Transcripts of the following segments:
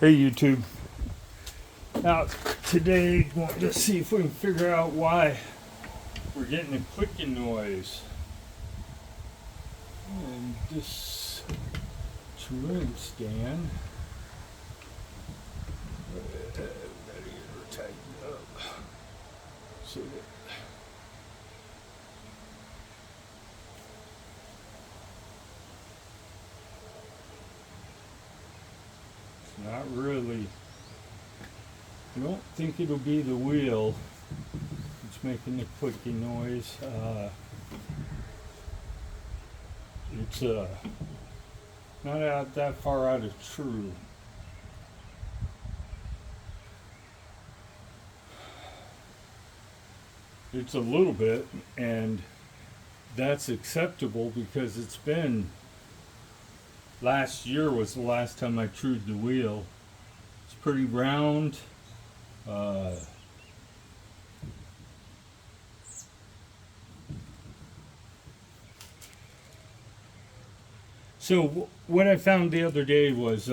Hey YouTube. Now today we're going to see if we can figure out why we're getting a clicking noise. And this trim stand, gotta get her tightened up so that it's not really. I don't think it'll be the wheel that's making the clicking noise. It's not out that far out of true. It's a little bit, and that's acceptable because it's been last year was the last time I trued the wheel. It's pretty round. So what I found the other day was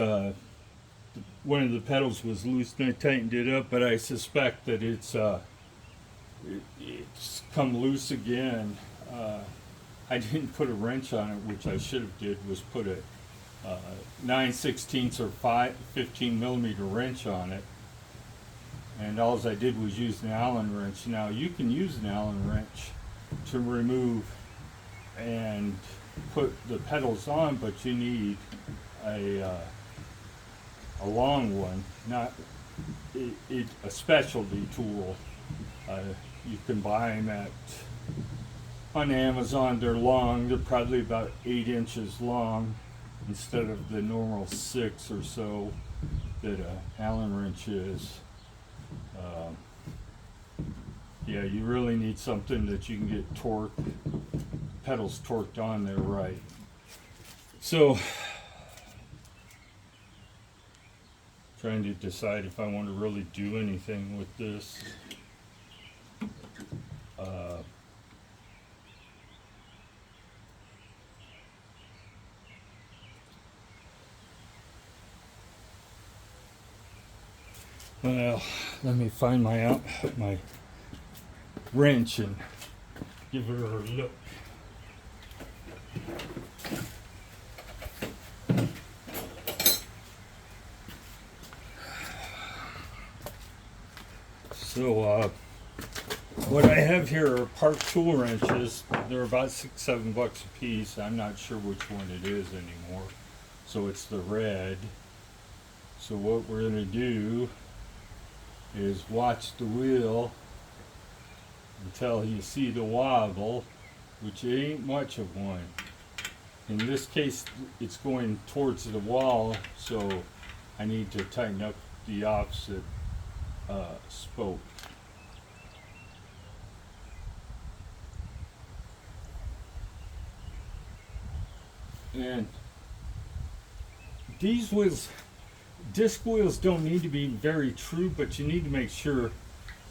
one of the pedals was loose, and I tightened it up, but I suspect that it's come loose again. I didn't put a wrench on it, which I should have did, was put a 9/16 or 15 millimeter wrench on it. And all I did was use an Allen wrench. Now you can use an Allen wrench to remove and put the pedals on, but you need a long one, not a specialty tool. You can buy them on Amazon. They're long. They're probably about 8 inches long instead of the normal 6 or so that an Allen wrench is. Yeah, you really need something that you can get pedals torqued on there right. So, trying to decide if I want to really do anything with this. Well, let me find my wrench and give her a look. So what I have here are Park tool wrenches. They're about $6-7 a piece. I'm not sure which one it is anymore. So it's the red. So what we're going to do is watch the wheel until you see the wobble, which ain't much of one. In this case, it's going towards the wall, so I need to tighten up the opposite spoke. And these wheels, disc wheels, don't need to be very true, but you need to make sure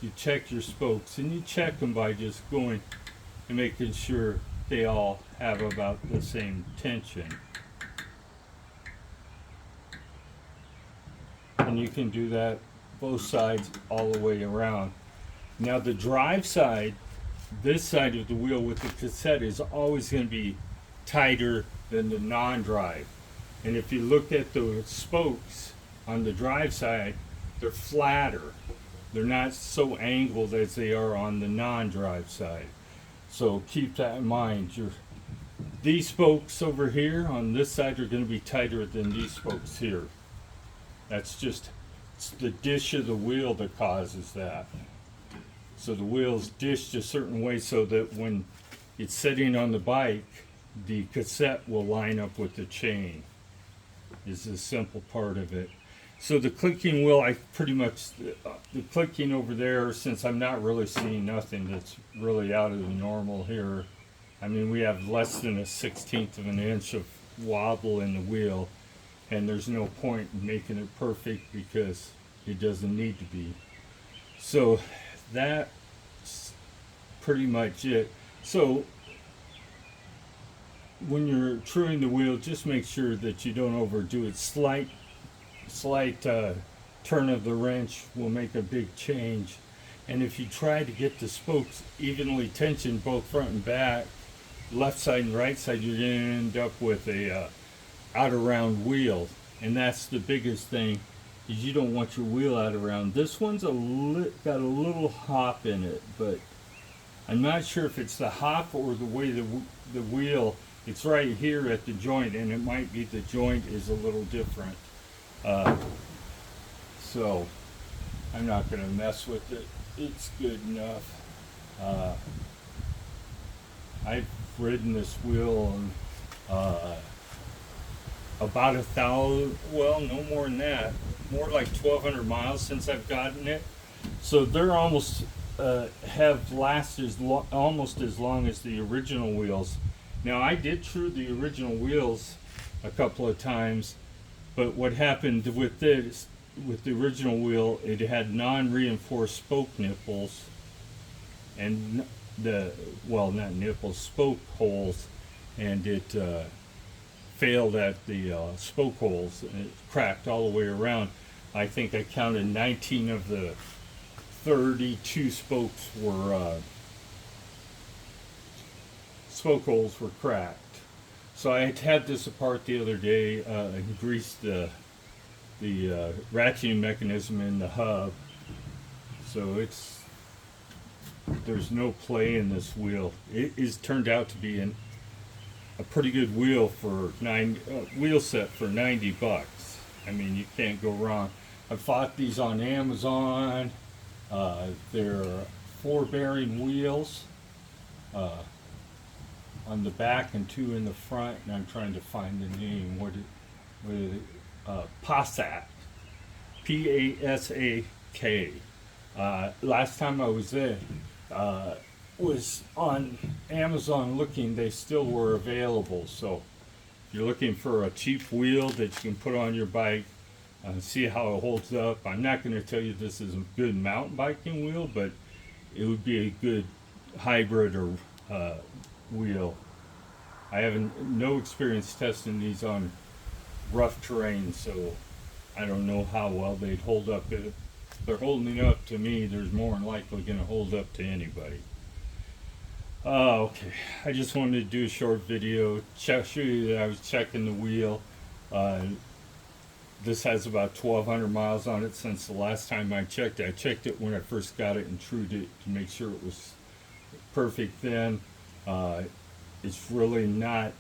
you check your spokes, and you check them by just going and making sure they all have about the same tension. And you can do that both sides all the way around. Now the drive side, this side of the wheel with the cassette, is always going to be tighter than the non-drive. And if you look at the spokes on the drive side, they're flatter. They're not so angled as they are on the non-drive side. So keep that in mind. These spokes over here on this side are going to be tighter than these spokes here. It's the dish of the wheel that causes that. So the wheel's dished a certain way so that when it's sitting on the bike, the cassette will line up with the chain. Is the simple part of it. So the clicking wheel, I pretty much, the clicking over there, since I'm not really seeing nothing that's really out of the normal here. I mean, we have less than a 1/16 of an inch of wobble in the wheel, and there's no point in making it perfect because it doesn't need to be. So that's pretty much it. So when you're truing the wheel, just make sure that you don't overdo it. Slight slight turn of the wrench will make a big change. And if you try to get the spokes evenly tensioned both front and back, left side and right side, you're going to end up with a out of round wheel. And that's the biggest thing, is you don't want your wheel out of round. This one's got a little hop in it, but I'm not sure if it's the hop or the way the wheel, it's right here at the joint, and it might be the joint is a little different. So I'm not going to mess with it. It's good enough. I've ridden this wheel about 1,000, well, no more than that, more like 1,200 miles since I've gotten it. So they're almost have lasted almost as long as the original wheels. Now I did true the original wheels a couple of times, but what happened with this, with the original wheel, it had non-reinforced spoke nipples, and well, not nipples, spoke holes, and it failed at the spoke holes, and it cracked all the way around. I think I counted 19 of the 32 spokes were spoke holes were cracked. So I had this apart the other day and greased the ratcheting mechanism in the hub. So there's no play in this wheel. It is turned out to be a pretty good wheel for wheel set for $90. I mean, you can't go wrong. I bought these on Amazon. They're 4 bearing wheels on the back and 2 in the front, and I'm trying to find the name. What is it? Pasak, P-A-S-A-K. Last time I was there, was on Amazon looking, they still were available. So if you're looking for a cheap wheel that you can put on your bike, see how it holds up. I'm not going to tell you this is a good mountain biking wheel, but it would be a good hybrid or wheel. I have no experience testing these on rough terrain, so I don't know how well they'd hold up. If they're holding up to me, there's more than likely going to hold up to anybody. Okay, I just wanted to do a short video, show you that I was checking the wheel. This has about 1,200 miles on it since the last time I checked it. I checked it when I first got it and trued it to make sure it was perfect then. It's really not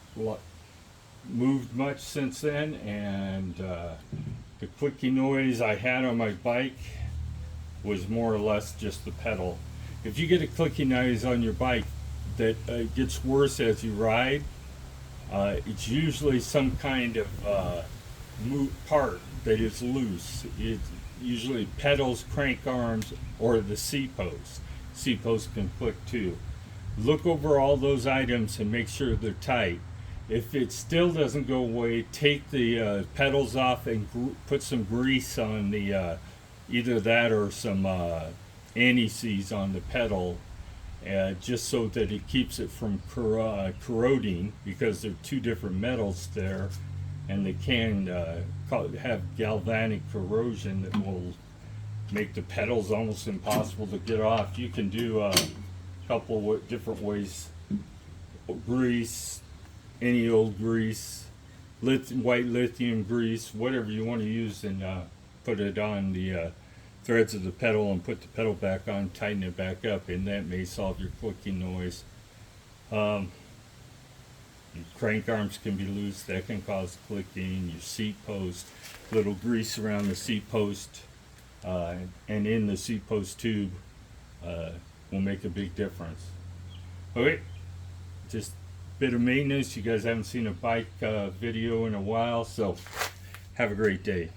moved much since then, and the clicking noise I had on my bike was more or less just the pedal. If you get a clicking noise on your bike that gets worse as you ride, it's usually some kind of part that is loose. It's usually pedals, crank arms, or the C-post. C-post can click too. Look over all those items and make sure they're tight. If it still doesn't go away, take the pedals off and put some grease on the either that or some anti-seize on the pedal, just so that it keeps it from corroding, because they're 2 different metals there, and they can have galvanic corrosion that will make the pedals almost impossible to get off. You can do a couple of different ways: grease, any old grease, white lithium grease, whatever you want to use, and put it on the threads of the pedal and put the pedal back on, tighten it back up, and that may solve your clicking noise. Crank arms can be loose, that can cause clicking. Your seat post, little grease around the seat post and in the seat post tube will make a big difference. Okay, just a bit of maintenance. You guys haven't seen a bike video in a while, so have a great day.